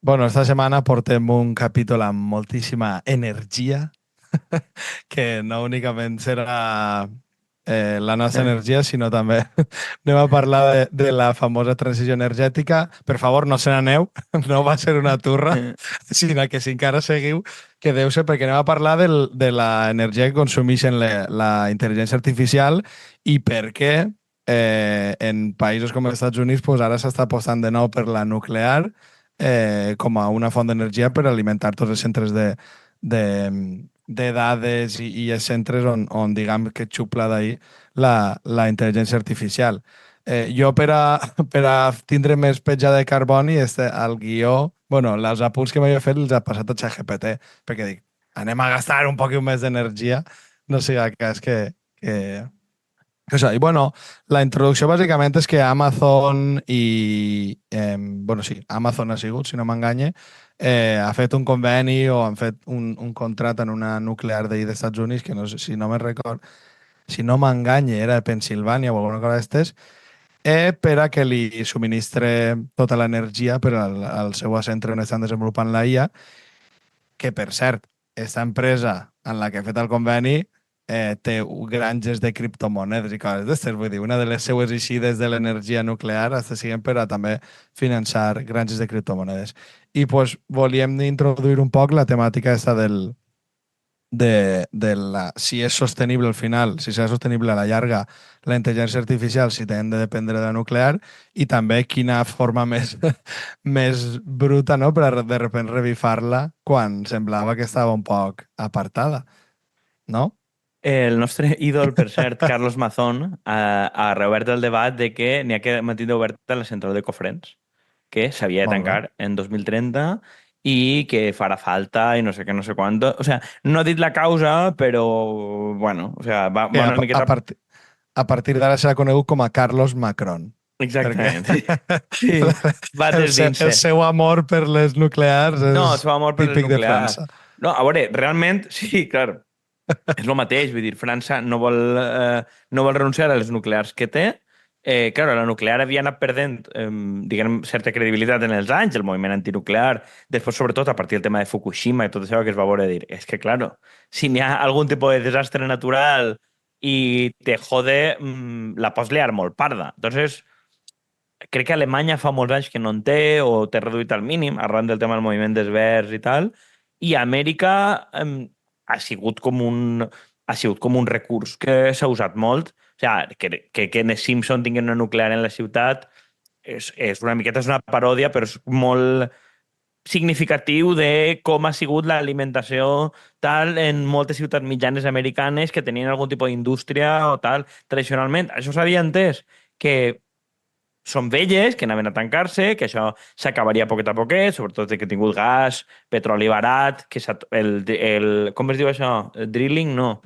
Bueno, esta setmana portem un capítol amb moltíssima energia, que no únicament serà la nostra energia, sinó també anem a parlar de la famosa transició energètica. Per favor, no se n'aneu, no va ser una turra, sinó que si encara seguiu, quedeu-se, perquè anem a parlar de l'energia que consumeixen la intel·ligència artificial i per què en països com els Estats Units pues, ara s'està apostant de nou per la nuclear com a una font d'energia per alimentar tots els centres de dades i els centres on diguem que xupla d'ahir la intel·ligència artificial. Jo, per a tindre més petja de carboni, el guió, bueno, els apunts que m'havia fet els ha passat a ChatGPT, perquè dic, anem a gastar un poc més d'energia, no sigui cas que això. I bueno, la introducció bàsicament és que Amazon bueno, sí, Amazon ha sigut, si no m'enganye, ha fet un conveni o han fet un contracte en una nuclear d'ahir dels Estats Units, que no sé, si no me record, si no m'enganye, era de Pensilvània o alguna cosa d'estes, per a que li subministre tota l'energia per al seu centre on estan desenvolupant la IA, que per cert, aquesta empresa en la que ha fet el conveni té granges de criptomonedes i coses d'estes. Vull dir, una de les seues eixides de l'energia nuclear està sent per a també finançar granges de criptomonedes. I pues, volíem introduir un poc la temàtica aquesta si és sostenible al final, si serà sostenible a la llarga la intel·ligència artificial, si hem de dependre de la nuclear, i també quina forma més, més bruta, no?, per a de repente revifar-la quan semblava que estava un poc apartada, no? El nostre ídol, per cert, Carlos Mazón, ha reobert el debat de que n'hi ha que mantenir oberta la central de Cofrents, que s'havia de Molt bé. tancar en 2030 i que farà falta i no sé què, no sé quant. O sea, no ha dit la causa, però, bueno, o sea, Que va una miqueta... a partir d'ara serà conegut com a Carlos Macron, perquè Exactament. Sí, va el desdint-se. seu amor per les nuclears No, és el seu amor per les típic de nuclears. França. No, a veure, realment, sí, clar, és el mateix, vull dir, França no vol renunciar a les nuclears que té. Claro, la nuclear havia anat perdent, diguem, certa credibilitat en els anys, el moviment antinuclear, després, sobretot, a partir del tema de Fukushima i tot això, que es va veure dir, és que, claro, si n'hi ha algun tipus de desastre natural i te jode, la pots liar molt parda. Entonces, crec que Alemanya fa molts anys que no en té o té reduït al mínim arran del tema del moviment dels verds i tal, i a Amèrica ha sigut ha sigut com un recurs que s'ha usat molt. O sigui, que en Simpson tinguin una nuclear en la ciutat és una miqueta, és una paròdia, però és molt significatiu de com ha sigut l'alimentació tal en moltes ciutats mitjanes americanes que tenien algun tipus d'indústria o tal tradicionalment. Això s'havia entès que són velles, que anaven a tancar-se, que això s'acabaria poquet a poquet, sobretot de que ha tingut gas, petroli barat, que com es diu això? El drilling? No.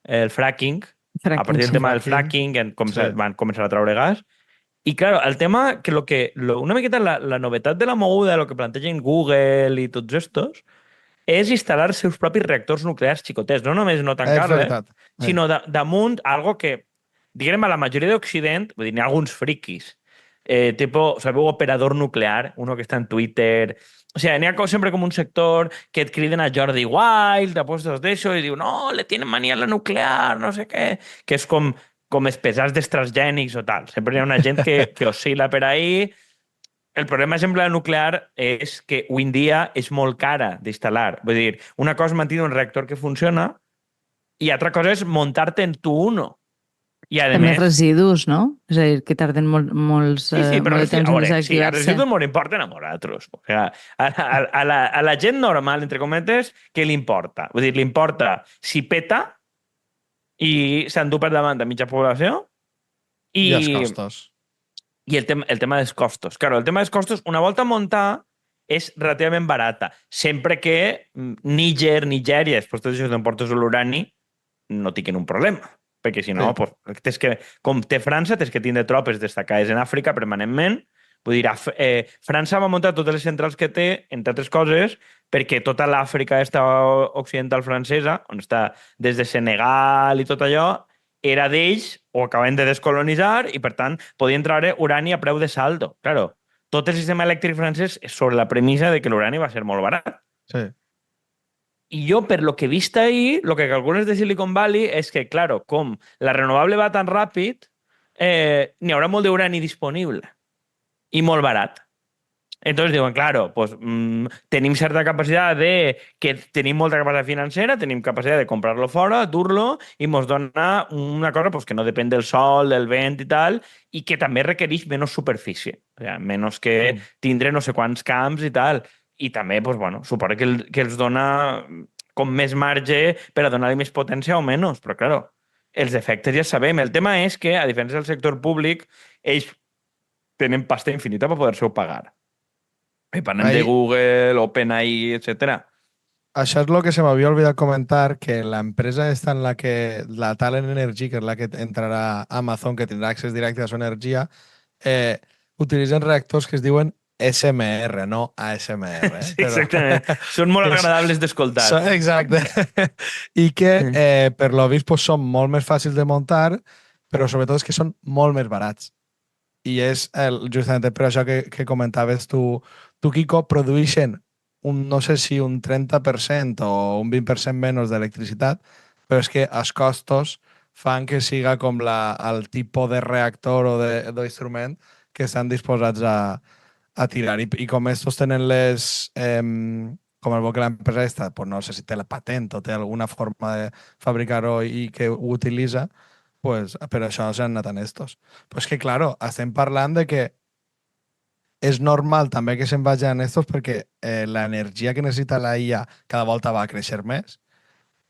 El fracking. A Fracking, partir del sí. tema del Fracking, fracking sí. van començar a treure gas. I, claro, el tema, una miqueta la novetat de la moguda, el que plantegen Google i tots estos, és instal·lar els seus propis reactors nuclears xicotets. No només no És tancar-les, veritat. sinó damunt algo que, diguem, a la majoria d'Occident, vull dir, n'hi ha alguns friquis, tipo, sabeu, operador nuclear, uno que està en Twitter. O sea, n'hi ha sempre com un sector que et criden a Jordi Wild, a puestos d'això, i diu, no, le tienen manía a la nuclear, no sé què, que és com els pesats dels transgènics o tal. Sempre hi ha una gent que oscil·la per ahí. El problema, per exemple, la nuclear és que avui en dia és molt cara d'instal·lar. Vull dir, una cosa és mantenir un reactor que funciona i altra cosa és muntar-te tu uno. I, a També més, residus, no? És a dir, que tarden sí, però molt de temps a en veure, sí, els desactivar-se. residus molt importen a nosaltres. O sea, a la gent normal, entre cometes, què li importa? Vull dir, li importa si peta i s'endú per davant de mitja població i, I els costos. i el tema dels costos. Claro, el tema dels costos, una volta muntar, és relativament barata, sempre que Nigèria, després de això d'emportes l'urani, no tinguin un problema. Perquè si no, Sí. pues, com té França, tens que tindre tropes destacades en Àfrica permanentment. Vull dir, França va muntar totes les centrals que té, entre altres coses, perquè tota l'Àfrica occidental francesa, on està des de Senegal i tot allò, era d'ells o acaben de descolonitzar i, per tant, podien treure urani a preu de saldo. Claro, tot el sistema elèctric francès és sobre la premissa de que l'urani va ser molt barat. Sí. I jo, per lo que he vist ahir, el que calcules de Silicon Valley és que, claro, com la renovable va tan ràpid, n'hi haurà molt d'urani disponible i molt barat. Entonces diuen, claro, pues, tenim certa capacitat de... que tenim molta capacitat financera, tenim capacitat de comprar-lo fora, dur-lo, i ens dona una cosa pues, que no depèn del sol, del vent i tal, i que també requereix menys superfície. O sigui, menys que tindre no sé quants camps i tal. I també, pues, bueno, suposo que els dona com més marge per a donar-li més potència o menys, però, claro, els efectes ja sabem. El tema és que, a diferència del sector públic, ells tenen pasta infinita per poder-se-ho pagar. Parlem de Google, OpenAI, etc. Això és el que se m'havia oblidat comentar, que l'empresa esta en la que la Talent Energy, que és la que entrarà a Amazon, que tindrà accés directe a la seva energia, utilitzen reactors que es diuen SMR, no ASMR. Sí, exactament. Són molt agradables d'escoltar. Exacte. I que, per lo vist, pues, són molt més fàcils de muntar, però sobretot és que són molt més barats. I és justament per això que comentaves tu, Kiko, produeixen no sé si un 30% o un 20% menys d'electricitat, però és que els costos fan que siga com el tipus de reactor o d'instrument que estan disposats a tirar. I com estos tenen les... com el bo que l'empresa està, pues no sé si té la patent o té alguna forma de fabricar-ho i que ho utilitza, pues per això s'han anat en estos. Pues que, claro, estem parlant de que és normal també que se'n vagin en estos perquè l'energia que necessita la IA cada volta va créixer més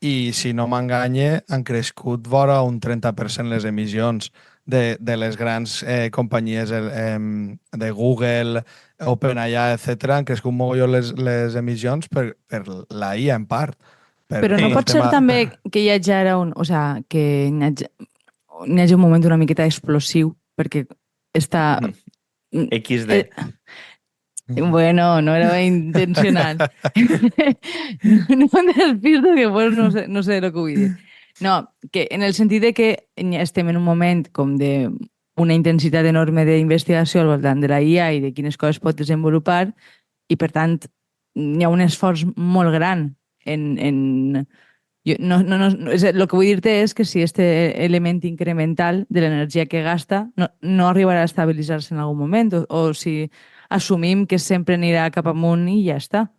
i, si no m'enganye, han crescut vora un 30% les emissions de les grans companyies de Google, OpenAI, etc. Han crescut molt les emissions per la IA, en part. Però no pot ser també que hi hagi ara o sigui, que n'hi hagi un moment una miqueta explosiu, perquè està... XD. Bueno, no era intencional. No em despisto que pues no sé el que vull dir. No, que en el sentit de que estem en un moment com de una intensitat enorme d'investigació al voltant de la IA i de quines coses pot desenvolupar i, per tant, hi ha un esforç molt gran el que vull dir-te és que si este element incremental de l'energia que gasta no arribarà a estabilitzar-se en algun moment o si assumim que sempre anirà cap amunt i ja està.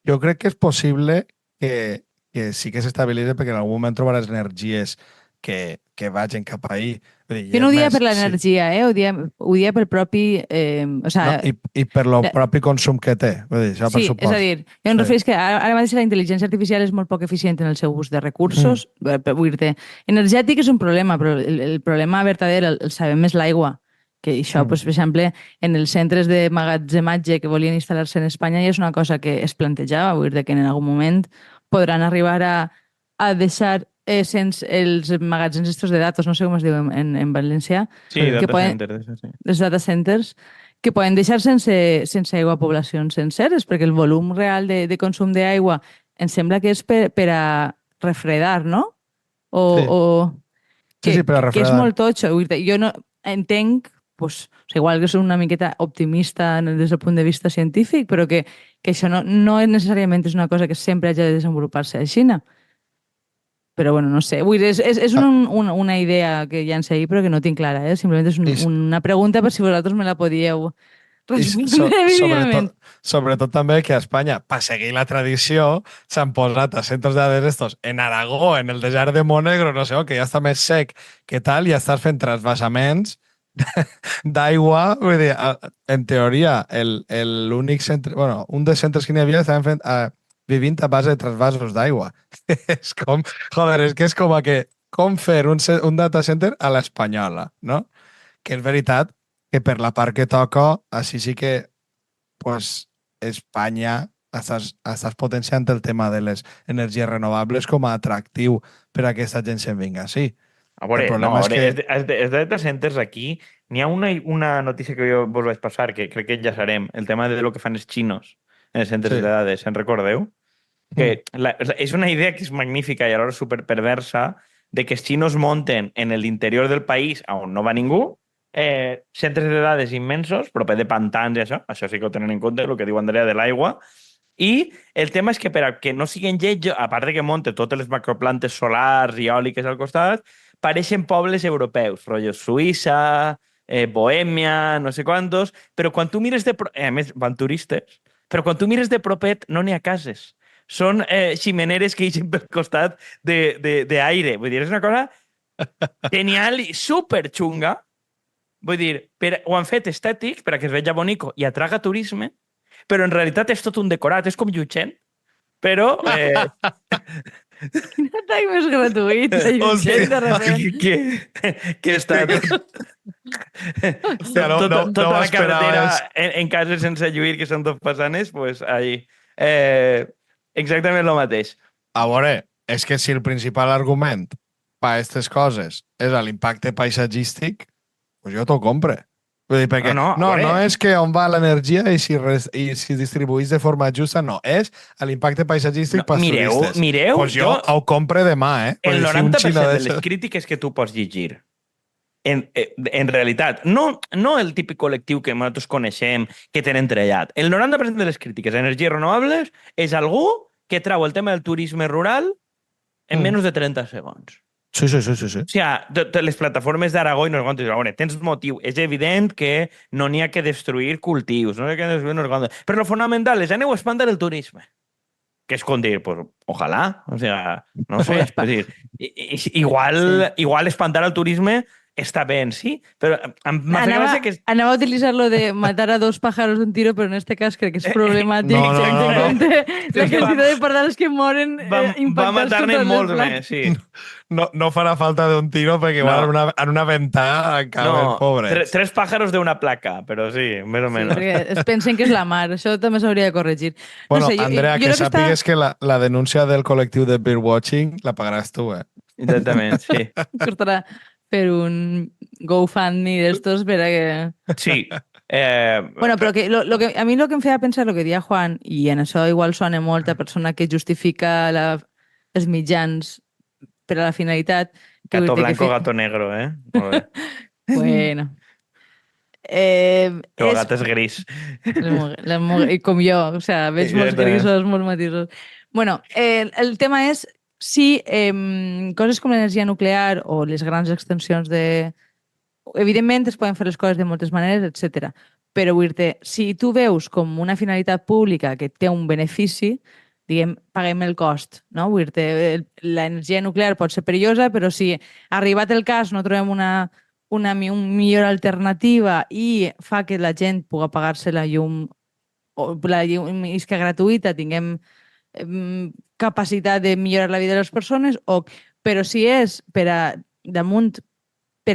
Jo crec que és possible que sí que s'estabilitzi perquè en algun moment trobaràs energies que vagin cap ahí. Jo no ho dia per l'energia, ho dia pel propi... I per el propi consum que té. Sí, és a dir, jo em refereixo que ara mateix la intel·ligència artificial és molt poc eficient en el seu ús de recursos. Vull dir-te, energètic és un problema, però el problema verdader el sabem és l'aigua. Que això, per exemple, en els centres de magatzematge que volien instal·lar-se en Espanya ja és una cosa que es plantejava, vull dir que en algun moment podran arribar a deixar sense els magatzems estos de datos, no sé com es diu en valencià. Sí, centers. Els data centers, que poden deixar sense aigua a poblacions senceres, perquè el volum real de consum d'aigua em sembla que és per a refredar, no? Sí, per a refredar. Que és molt totxo. Jo no entenc, pues, igual que soc una miqueta optimista des del punt de vista científic, però que això no necessàriament és una cosa que sempre hagi de desenvolupar-se a Xina. Però, bueno, no sé. Vull dir, és una idea que ja en sé ahir, però que no tinc clara. Simplement és una pregunta per si vosaltres me la podíeu respondre. Sobretot també que a Espanya, per seguir la tradició, s'han posat a centres de dades estos en Aragó, en el desert de Monegro, no sé, que ja està més sec que tal, i estàs fent transvasaments d'aigua. Vull dir, en teoria, l'únic centre... Bueno, un dels centres que n'hi havia estaven fent... vivint a base de trasvasos d'aigua. És com... Joder, és que és com com fer un data center a l'espanyola, no? Que és veritat que per la part que toca, així sí que pues, Espanya estàs potenciant el tema de les energies renovables com a atractiu per a aquesta gent se'n vinga. Sí. A veure, els data centers aquí, n'hi ha una notícia que jo vos vaig passar, que crec que ja enllaçarem, el tema de lo que fan els xinos en els centres de dades, se'n recordeu? Que és una idea que és magnífica i alhora superperversa de que els xinos monten en l'interior del país on no va ningú centres de dades immensos, proper de pantans i això sí que ho tenen en compte, el que diu Andrea de l'aigua, i el tema és que per a que no siguin lletjos, a part de que monte totes les macroplantes solars i eòliques al costat, pareixen pobles europeus, rotllo Suïssa, Bohèmia, no sé quantos, però quan tu mires a més, van turistes, però quan tu mires de propet no n'hi ha cases. Són ximeneres que ixen pel costat d'aire. Vull dir, és una cosa genial i superxunga. Vull dir, ho han fet estètic per a que es veja bonico i atraga turisme, però en realitat és tot un decorat, és com Llutxent, però... Quin atac més gratuït, de Llutxent, de repente. que està... Hòstia, no tota ho la carretera esperaves. en cases sense lluir, que són dos façanes, pues ahí. Exactament el mateix. A veure, és que si el principal argument per a aquestes coses és l'impacte paisatgístic, pues jo t'ho compre. Vull dir, perquè No, no és que on va l'energia i si distribuïs de forma justa, no. És l'impacte paisatgístic pels turistes. Mireu, Pues jo ho compre demà, eh? El Pues si un 90% xino de d'això- les crítiques que tu pots llegir en realitat, no el típic col·lectiu que nosaltres coneixem, que tenen trellat. El 90% de les crítiques a energies renovables és algú que trau el tema del turisme rural en menys de 30 segons. Sí. O sigui, les plataformes d'Aragó i no sé quantos, veure, tens motiu. És evident que no n'hi ha que destruir cultius, no n'hi ha que destruir no sé quantos. Però lo fonamental és aneu a expandar el turisme. Que és com dir, pues, ojalà. O sea, no sé. És dir, igual espantar el turisme està bé en sí, però m'ha fet gràcia que... Anava a utilitzar lo de matar a dos pájaros de un tiro, però en este cas crec que és problemàtic. No. La quantitat de pardals que moren Va matar-ne molts més, sí. No farà falta d'un tiro perquè igual en una ventana acaba el pobre. Tres pájaros de una placa, però sí, més o menys. Perquè es pensen que és la mar, això també s'hauria de corregir. Bueno, Andrea, que sàpigues que la denúncia del col·lectiu de Birdwatching la pagaràs tu, eh? Exactament, sí. Costarà per un GoFundMe d'estos per a que... Sí. Bueno, però que, a mi el que em feia pensar el que deia Juan, i en això igual sona molt a persona que justifica els mitjans per a la finalitat... Gato blanco, gato negro, eh? Molt bé. Bueno. El gat és gris. I com jo, o sea, veig molts grisos, molts matisos. Bueno, el tema és si coses com l'energia nuclear o les grans extensions de... Evidentment es poden fer les coses de moltes maneres, etc. Però vull dir-te, si tu veus com una finalitat pública que té un benefici, diguem, paguem el cost, no? Vull dir-te, l'energia nuclear pot ser perillosa, però si arribat el cas no trobem una millor alternativa i fa que la gent pugui pagar-se la llum isca gratuïta, tinguem capacitat de millorar la vida de les persones, però si és per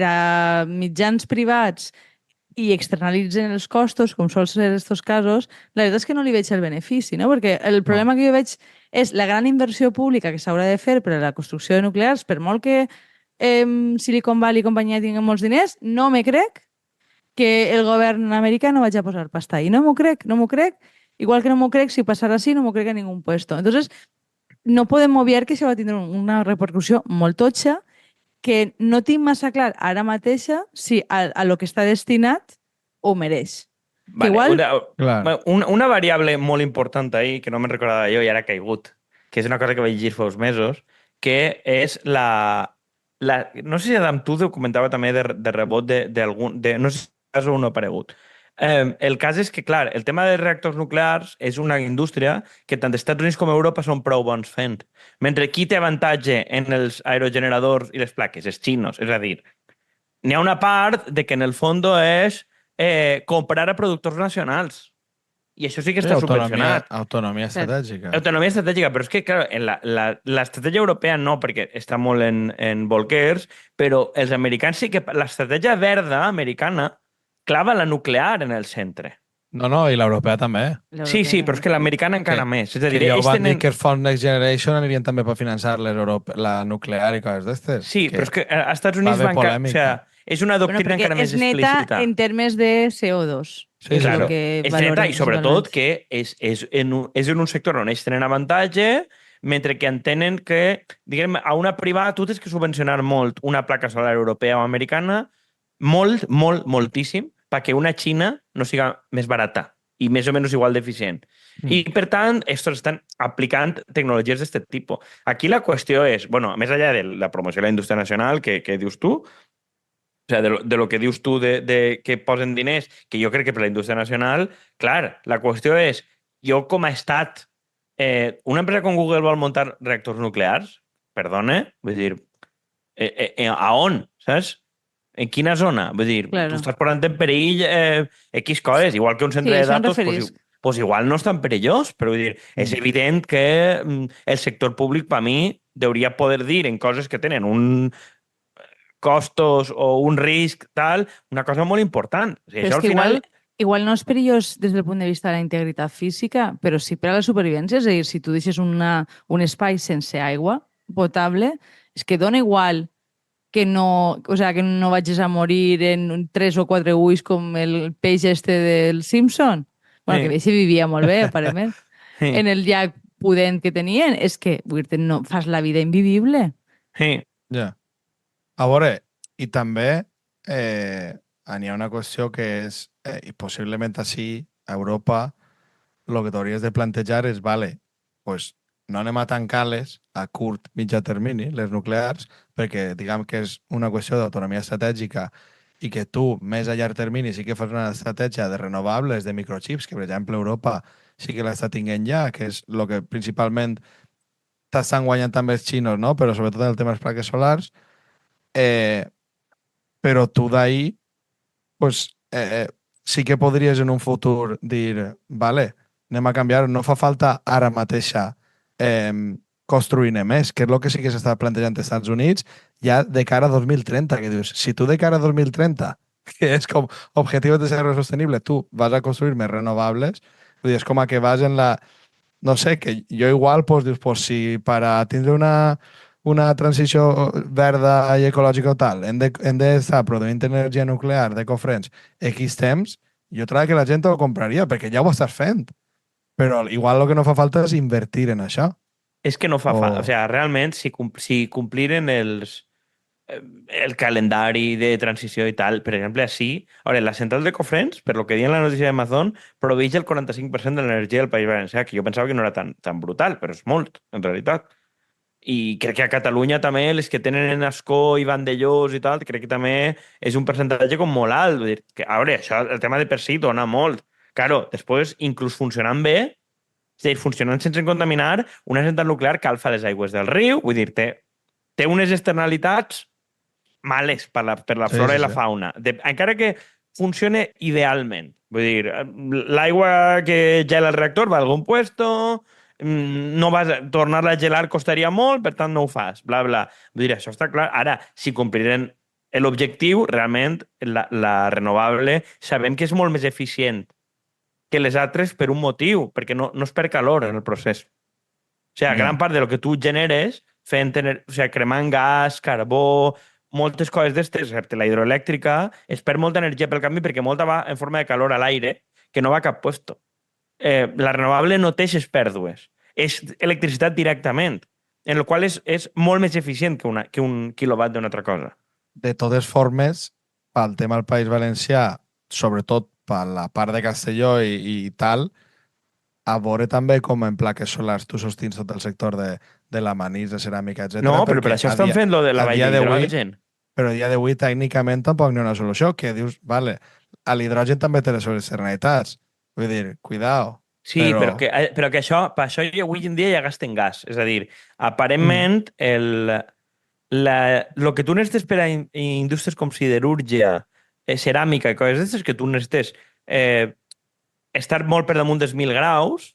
a mitjans privats i externalitzen els costos, com sol ser en aquests casos, la veritat és que no li veig el benefici, no? Perquè el problema que jo veig és la gran inversió pública que s'haurà de fer per a la construcció de nuclears, per molt que Silicon Valley i companyia tinguin molts diners, no me crec que el govern americà no vagi a posar pasta ahí. No m'ho crec. Igual que no m'ho crec, si passarà així, no m'ho crec a ningú puesto. Entonces, no podem obviar que això va tindre una repercussió molt totxa, que no tinc massa clar ara mateixa si a lo que està destinat ho mereix. Vale, igual... una variable molt important ahí, que no me'n recordava jo i ara ha caigut, que és una cosa que vaig llegir fa uns mesos, que és no sé si Adam tu ho comentava també de rebot d'algun... No sé si cas o no ha aparegut. El cas és que, clar, el tema de reactors nuclears és una indústria que tant els Estats Units com Europa són prou bons fent. Mentre qui té avantatge en els aerogeneradors i les plaques? Els xinos. És a dir, n'hi ha una part de que en el fons és comprar a productors nacionals. I això sí que està subvencionat. Autonomia estratègica. Autonomia estratègica, però és que, clar, l'estratègia europea no, perquè està molt en bolquers, però els americans sí que... L'estratègia verda americana clava la nuclear en el centre. No, i l'europea també. Sí, però és que l'americana encara més. És a dir, que ja ho van dir que els fons Next Generation anirien també per finançar la nuclear i coses d'estes. Sí, però és que als Estats Units és una doctrina encara més explícita. És neta en termes de CO2. Sí, claro. És neta i sobretot que és en un sector on ells tenen avantatge, mentre que entenen que, diguem, a una privada tu tens que subvencionar molt una placa solar europea o americana moltíssim perquè una Xina no siga més barata i més o menys igual d'eficient. I, per tant, estos estan aplicant tecnologies d'aquest tipus. Aquí la qüestió és, bueno, més enllà de la promoció de la indústria nacional que dius tu, o sea, de lo que dius tu de que posen diners, que jo crec que per la indústria nacional, clar, la qüestió és, jo com a estat, una empresa com Google vol muntar reactors nuclears, perdona, vull dir, a on, saps? En quina zona? Vull dir, tu Claro. estàs posant en perill X coses, igual que un centre Sí, de això em datos, referís. pues igual no és tan perillós, però vull dir, és evident que el sector públic, per mi, hauria poder dir en coses que tenen un costos o un risc, tal, una cosa molt important. O sigui, Però això és al que final... igual no és perillós des del punt de vista de la integritat física, però sí per a la supervivència. És a dir, si tu deixes un espai sense aigua potable, és que dona igual que no, o sea, que no vagis a morir en 3 o 4 ulls com el peix este del Simpson. Bueno, que Sí, ell vivia molt bé, aparentment. sí, En el llac pudent que tenien, és que, vull dir, no, fas la vida invivible. sí. Ja. A veure, i també n'hi ha una qüestió que és, i possiblement així, a Europa, el que t'hauries de plantejar és, vale, pues, no anem a tancar-les a curt, mitjà termini, les nuclears, perquè diguem que és una qüestió d'autonomia estratègica i que tu, més a llarg termini, sí que fas una estratègia de renovables, de microchips, que per exemple Europa sí que l'està tinguent ja, que és el que principalment t'estan guanyant també els xinos, no? Però sobretot en el tema de les plaques solars, eh, però tu d'ahir pues, sí que podries en un futur dir, vale, anem a canviar, no fa falta ara mateixa construir-ne més, que és el que sí que s'està plantejant als Estats Units ja de cara a 2030, que dius, si tu de cara a 2030, que és com objectiu de desarrollo sostenible, tu vas a construir més renovables, vull dir, és com a que vas en la... No sé, que jo igual pues, dius, pues, si per a tindre una transició verda i ecològica o tal, hem d'estar produint energia nuclear d'ecofrens X temps, jo trobo que la gent ho compraria, perquè ja ho estàs fent. Però igual el que no fa falta és invertir en això. És que no fa falta. O O... sigui, realment, si compliren el calendari de transició i tal, per exemple, així, a veure, la central de Cofrents, per lo que diuen la notícia d'Amazon, proveeix el 45% de l'energia del País Valencià, que jo pensava que no era tan brutal, però és molt, en realitat. I crec que a Catalunya també, les que tenen en Ascó i Vandellós i tal, crec que també és un percentatge com molt alt. Vull dir, que, a veure, això, el tema de per si dona molt. Claro, després, inclús funcionant bé, és a dir, funcionant sense contaminar, una central nuclear calfa les aigües del riu, vull dir, té unes externalitats males per la Sí, flora sí, i la sí. fauna. Encara que funcione idealment. Vull dir, l'aigua que gela el reactor va a algun puesto, no vas a tornar-la a gelar costaria molt, per tant no ho fas, bla, bla. Vull dir, això està clar. Ara, si compliren l'objectiu, realment, la renovable, sabem que és molt més eficient que les altres per un motiu, perquè no es perd calor en el procés. O sigui, gran Ja. part de lo que tu generes o sigui, cremant gas, carbó, moltes coses d'estes, excepte la hidroelèctrica, es perd molta energia pel canvi perquè molta va en forma de calor a l'aire que no va a cap puesto. La renovable no té aquestes pèrdues. És electricitat directament, en el qual és molt més eficient que un quilowatt d'una altra cosa. De totes formes, pel tema del País Valencià, sobretot per la part de Castelló i tal, a veure també com en plaques solars tu sostins tot el sector de la manís, de ceràmica, No, etc. però per perquè això estan fent lo de la a vall dia d'avui, d'hidrogen. però a dia d'avui tècnicament tampoc n'hi ha una solució, que dius, vale, a l'hidrogen també té les seves externalitats. Vull dir, cuidao. Sí, però que això, per això avui en dia ja gasten gas. És a dir, aparentment, lo que tu necessites per a indústries com siderúrgia, ceràmica i coses d'aquestes, que tu necessites estar molt per damunt dels 1.000 graus,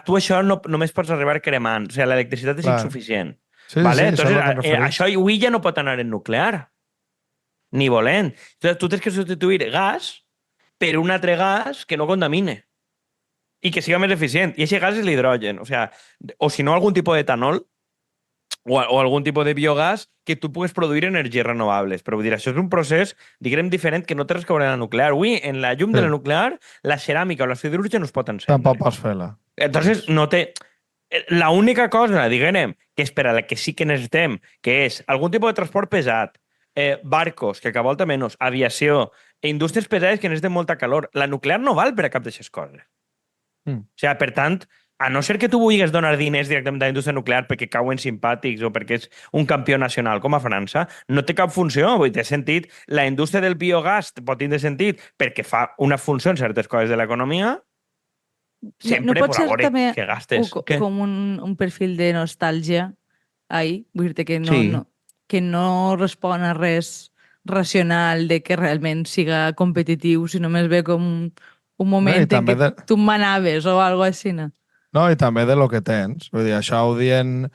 tu això només pots arribar cremant. O sigui, l'electricitat és clar. insuficient. Sí, ¿Vale? sí, això és Entonces, el que em refereix. això avui ja no pot anar en nuclear, ni volent. Entonces, tu tens que substituir gas per un altre gas que no contamine i que siga més eficient. I aquest gas és l'hidrogen. O si no, algun tipus d'etanol o algun tipus de biogàs que tu pugues produir energies renovables. Però vull dir, això és un procés, diguem, diferent que no té res a veure amb la nuclear. Avui, en la llum de la nuclear, la ceràmica o la siderúrgia no es pot encendre. Tampoc pots fer-la. Entonces, no té... L'única cosa, diguem, que és per a la que sí que necessitem, que és algun tipus de transport pesat, barcos, que volta menys, aviació, indústries pesades que necessiten molta calor. La nuclear no val per a cap d'aquestes coses. Mm. O sigui, per tant, a no ser que tu vulguis donar diners directament a la indústria nuclear perquè cauen simpàtics o perquè és un campió nacional com a França, no té cap funció. Vull dir, té sentit. La indústria del biogàs pot tindre sentit perquè fa una funció en certes coses de l'economia. Sempre no pot per ser veure també que gastes. Què? com un perfil de nostàlgia ahí, vull dir que Sí. que no respon a res racional de que realment siga competitiu, sinó més bé com un moment i en també què de- tu manaves o algo així, no? No, i també de lo que tens. Vull dir, això ho dient...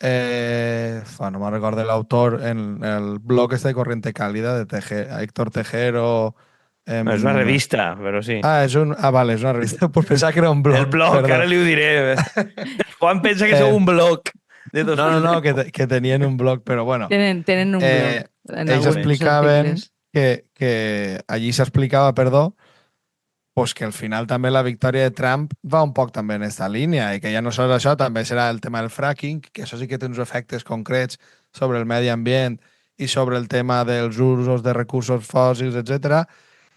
no me'n recordo l'autor en el blog este de Corriente Cálida de Héctor Tejero. No, és una revista, però sí. Vale, és una revista. Pues pensava que era un blog. El blog, perdó. ara li ho diré. Juan pensa que sou un blog. De dos No, que tenien un blog, però bueno. Tenen un blog. En Ells alguns explicaven articles. que allí s'explicava, perdó, pues que al final també la victòria de Trump va un poc també en aquesta línia i que ja no sols això, també serà el tema del fracking, que això sí que té uns efectes concrets sobre el medi ambient i sobre el tema dels usos de recursos fòssils, etc.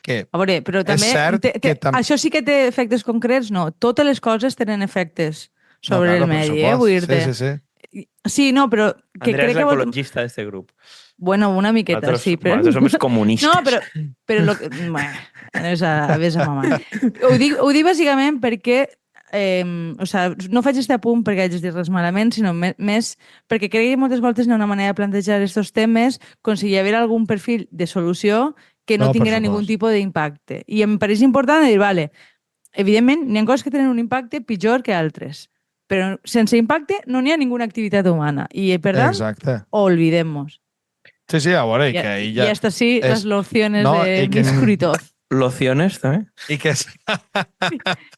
que A veure, però també... cert que això sí que té efectes concrets? No, totes les coses tenen efectes sobre claro, el per medi, supost. vull dir-te. Sí. Sí, no, però que Andrea crec és que... l'ecologista d'aquest grup. Bueno, una miqueta, Nosaltres, sí. Però... nosaltres som els comunistes. No, però lo que... Vés a mamar. Ho dic bàsicament perquè o sigui, no faig este apunt perquè hagis dit res malament, sinó més perquè crec que moltes voltes hi ha una manera de plantejar aquests temes com si hi hagués algun perfil de solució que no No, per tinguera supost. ningun tipus d'impacte. I em pareix important dir, vale, evidentment, n'hi ha coses que tenen un impacte pitjor que altres, però sense impacte no n'hi ha ninguna activitat humana. I, per tant, Exacte. olvidemos. Sí, a veure, i que Y ahí ja... hasta así es- las lociones no, de y que- Miskuritov. Lociones, també? I que...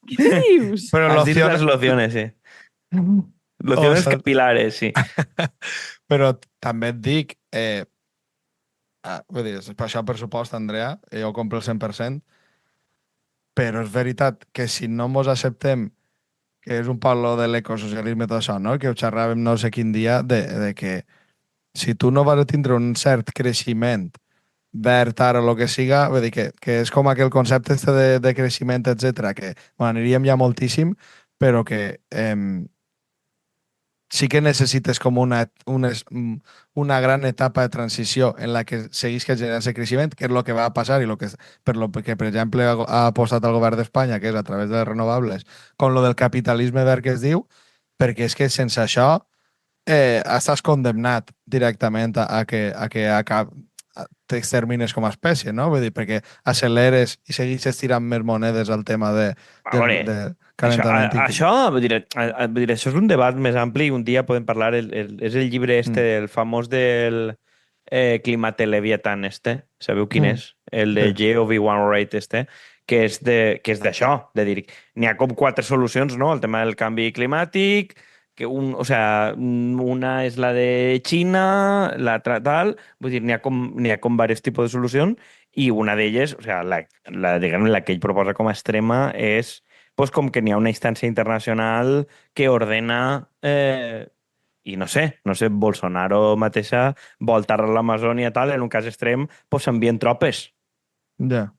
¿Qué dius? Però Has dit les lociones... lociones, sí. Lociones sea- capilares, sí. Però també et dic... vull dir, per això, per supost, Andrea, jo ho compro el 100%, però és veritat que si no mos acceptem que és un palo de l'ecosocialisme i tot això, no? Que ho xerràvem no sé quin dia, de que si tu no vas a tindre un cert creixement verd ara o el que siga, vull dir que és com aquell concepte este de creixement, etc que bueno, aniríem ja moltíssim, però que sí que necessites com una gran etapa de transició en la que seguís que generant ese creixement, que és el que va passar i per lo que, per exemple, ha apostat el govern d'Espanya, que és a través de les renovables, com lo del capitalisme verd que es diu, perquè és que sense això estàs condemnat directament a que t'extermines com a espècie, no? Vull dir, perquè acceleres i segueixes tirant més monedes al tema de calentament això, vull dir, això és un debat més ampli i un dia podem parlar, és el llibre el famós del Climateleviatán sabeu quin és? El de J.O.V. Wainwright que és d'això, de dir, n'hi ha com 4 solucions, no? El tema del canvi climàtic, que una és la de Xina, l'altra tal, vull dir, n'hi ha com diversos tipus de solucions i una d'elles, o sigui, la que ell proposa com a extrema és pues, com que n'hi ha una instància internacional que ordena i no sé, Bolsonaro mateixa vol tallar l'Amazònia tal, en un cas extrem, pues s'envien tropes. Ja.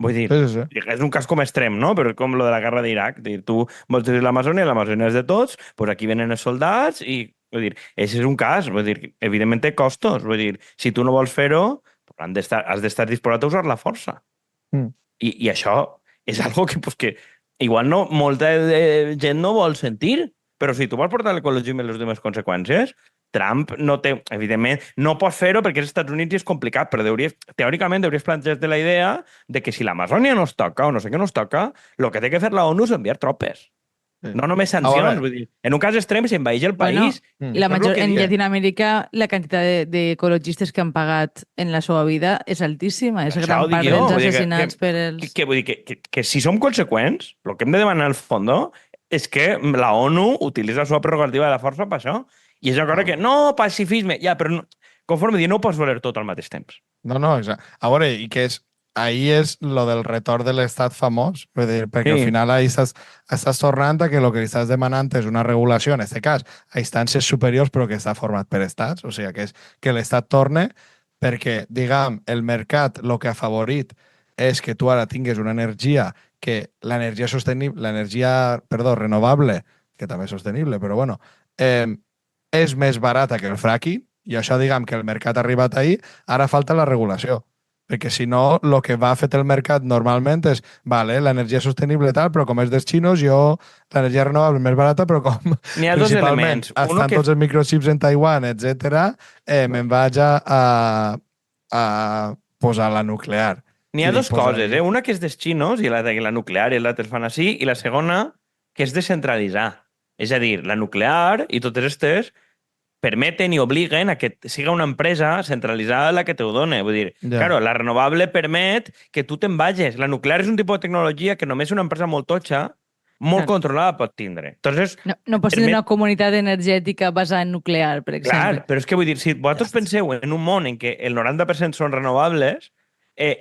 Vull dir, Sí. és un cas com extrem, no? Però com lo de la guerra d'Iraq. Tu vols dir l'Amazònia és de tots, doncs aquí venen els soldats i, vull dir, aquest és un cas. Vull dir, evidentment té costos. Vull dir, si tu no vols fer-ho, has d'estar disposat a usar la força. I això és algo que, pues, que igual no, molta gent no vol sentir, però si tu vols portar l'ecologisme i les últimes conseqüències, Trump no té, evidentment, no pot fer-ho perquè és Estats Units i és complicat, però teòricament hauries plantejar-te la idea de que si l'Amazònia no es toca o no sé què no es toca, el que té que fer la ONU és enviar tropes. No només sancions. Vull dir, en un cas extrem s'envaeix el país. Bueno, en Llatinoamèrica la quantitat d'ecologistes que han pagat en la seva vida és altíssima. És gran part dels assassinats per els... Vull dir que si som conseqüents, el que hem de demanar al fons és que la ONU utilitza la seva prerrogativa de la força per això. I és una cosa que, no, pacifisme, ja, però no, conforme dir, no ho pots voler tot al mateix temps. No, exacte. A veure, i que ahí és lo del retorn de l'estat famós, vull dir, perquè al final ahí estàs tornant a que el que estàs demanant és una regulació, en aquest cas, a instàncies superiors, però que està format per estats, o sigui, que és que l'estat torne, perquè, diguem, el mercat el que ha favorit és que tu ara tingues una energia que l'energia sostenible, l'energia, perdó, renovable, que també és sostenible, però bueno, és més barata que el fracking, i això diguem que el mercat ha arribat ahí, ara falta la regulació. Perquè si no, el que va fet el mercat normalment és, vale, l'energia sostenible i tal, però com és dels xinos, jo l'energia renovable és més barata, però com N'hi ha dos principalment elements. estan tots els microchips en Taiwan, etc., me'n vaig a posar la nuclear. N'hi ha I dic, dues pues, coses, aquí. Una que és dels xinos, i la de la nuclear i l'altra es fan així, i la segona, que és descentralitzar. És a dir, la nuclear i totes aquestes permeten i obliguen a que siga una empresa centralitzada la que te ho dona. Vull dir, Ja. claro, la renovable permet que tu te'n vagis. La nuclear és un tipus de tecnologia que només una empresa molt totxa, molt Clar. controlada pot tindre. Entonces, No pots tenir una comunitat energètica basada en nuclear, per exemple. clar, però és que vull dir, si vosaltres penseu en un món en què el 90% són renovables,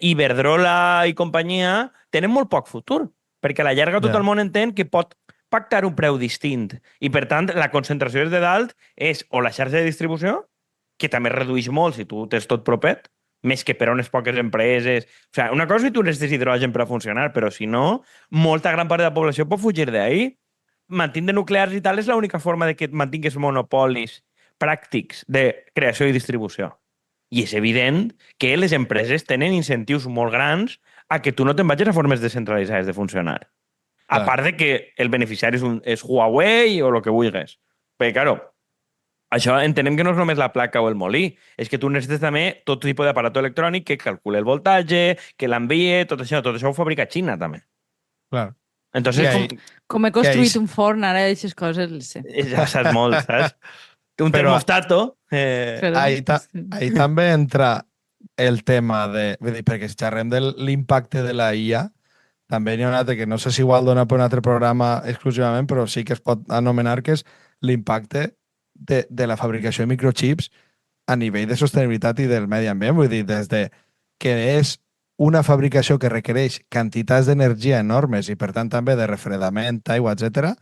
Iberdrola i companyia tenen molt poc futur, perquè a la llarga tot Ja. el món entén que pot pactar un preu distint. I, per tant, la concentració des de dalt és o la xarxa de distribució, que també redueix molt si tu tens tot propet, més que per a unes poques empreses. O sigui, una cosa és que tu necessites hidrogen per a funcionar, però si no, molta gran part de la població pot fugir d'ahí. Mantindre nuclears i tal és l'única forma de que et mantingues monopolis pràctics de creació i distribució. I és evident que les empreses tenen incentius molt grans a que tu no te'n vagis a formes descentralitzades de funcionar. A Clar. part de que el beneficiari és Huawei o el que vulguis. Perquè, claro, això entenem que no és només la placa o el molí, és que tu necessites també tot tipus d'aparato electrònic que calculi el voltatge, que l'envie, tot això ho fabrica Xina, també. Clar. Entonces, I ahí- Com he construït ahí- un forn, ara aquestes coses les sé. ja saps molt, saps? Un Però- termostato... Però- Ahí també entra el tema de... Vull dir, perquè si xerrem de l'impacte de la IA, també n'hi ha un altre que no sé si igual dona per un altre programa exclusivament, però sí que es pot anomenar que és l'impacte de la fabricació de microchips a nivell de sostenibilitat i del medi ambient. Vull dir, des de que és una fabricació que requereix quantitats d'energia enormes i, per tant, també de refredament, aigua, etc.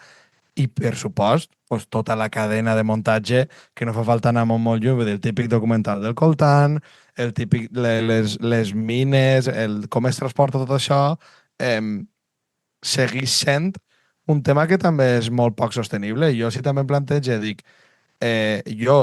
I, per supost, pues, tota la cadena de muntatge que no fa falta anar molt lluny, vull dir, el típic documental del coltan, el típic, les mines, com es transporta tot això, segueix sent un tema que també és molt poc sostenible. Jo sí també em plantejo, dic, jo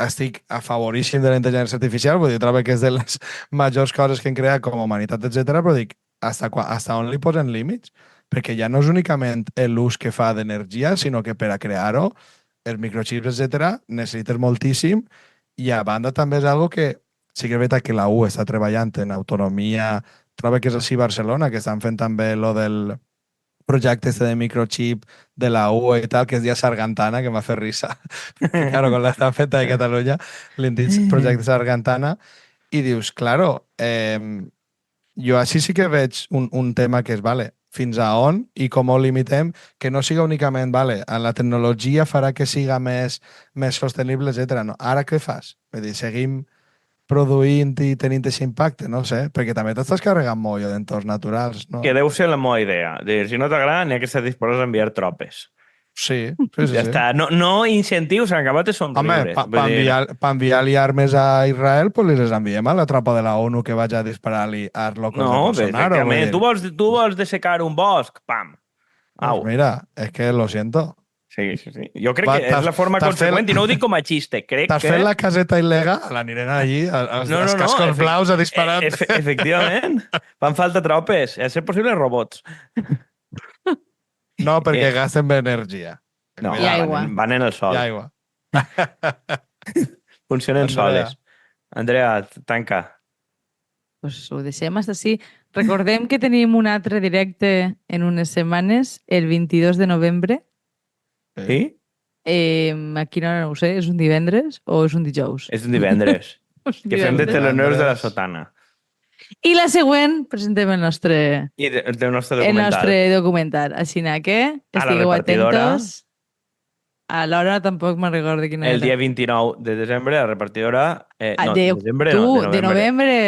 estic a favoríssim de la intel·ligència artificial, vull dir, trobo que és de les majors coses que hem creat com a humanitat, etc. però dic, hasta on li posen límits? Perquè ja no és únicament l'ús que fa d'energia, sinó que per a crear-ho, els microchips, etc., necessites moltíssim, i a banda també és algo que sí que és veritat que la U està treballant en autonomia, trobo que és així a Barcelona, que estan fent també lo del projecte este de microchip de la U i tal, que es dia Sargantana, que m'ha fet risa. Claro, con la estan feta de Catalunya, li han dit projecte Sargantana, i dius, claro, jo així sí que veig un tema que és, vale, fins a on i com ho limitem, que no siga únicament, vale, la tecnologia farà que siga més sostenible, etc. No. Ara què fas? Vull dir, seguim produint i tenint aquest impacte, no sé, perquè també t'estàs carregant molt d'entorns naturals, no? Que deu ser la meva idea. De, si no t'agrada, n'hi ha que estar disposat a enviar tropes. Sí. Ja està. No incentius, han acabat són Home, lliures. per enviar-li armes a Israel, pues li les enviem a la tropa de la ONU que vagi a disparar-li a los locos de No, Bolsonaro. exactament. Tu vols dessecar un bosc? Pam. Au. Pues mira, es que lo siento. Sí. Jo crec que és la forma conseqüent, i no ho dic com a xiste. Crec T'has que... fet la caseta il·legal? L'anirem allí, els cascos blaus a disparar. Efectivament. Fan falta tropes. A ser possible, robots. No, perquè gasten bé energia. No, I aigua. van en el sol. I aigua. Funcionen Andrea. soles. Andrea, tanca. Pues ho deixem hasta així. Recordem que tenim un altre directe en unes setmanes, el 22 de novembre. Sí? A quina hora no ho sé, és un divendres o és un dijous? És un divendres. És un Que fem de divendres. teloners de la sotana. I la següent presentem el nostre, I del nostre el documental. nostre documental. Així que A la estigueu repartidora. atentos. A l'hora tampoc me'n recordo quina El era. dia 29 de desembre, la repartidora... De novembre.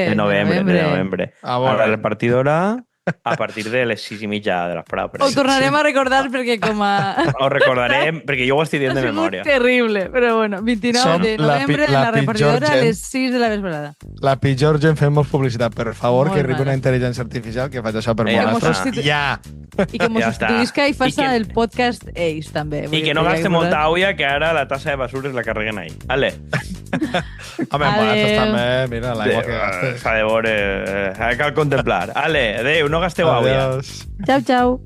De novembre. A A veure. la repartidora a partir de les 6:30 de l'esprà. Ho tornarem a recordar perquè com a... Ho recordarem, perquè jo ho estic dient Ha de sigut memòria. terrible, però bueno, 29 Som de la novembre en la la pitjor repartidora a gent. les 6 de la vesprada. La pitjor gent fent molts publicitat. Per favor, Molt que arribi mala. una intel·ligència artificial que faig això per Ja vosaltres. està. Ja! I que mos Ja està. substituïsca i faça I que- el podcast ells, també. I que no gaste molta aigua, que ara la tassa de basures la carreguen ahí. Ale. Home, Adeu. vosaltres també, mira, l'aigua que gastes. S'ha de veure... cal contemplar. Ale, adeu, no gasteu aigua. Adiós. Ciao, ciao.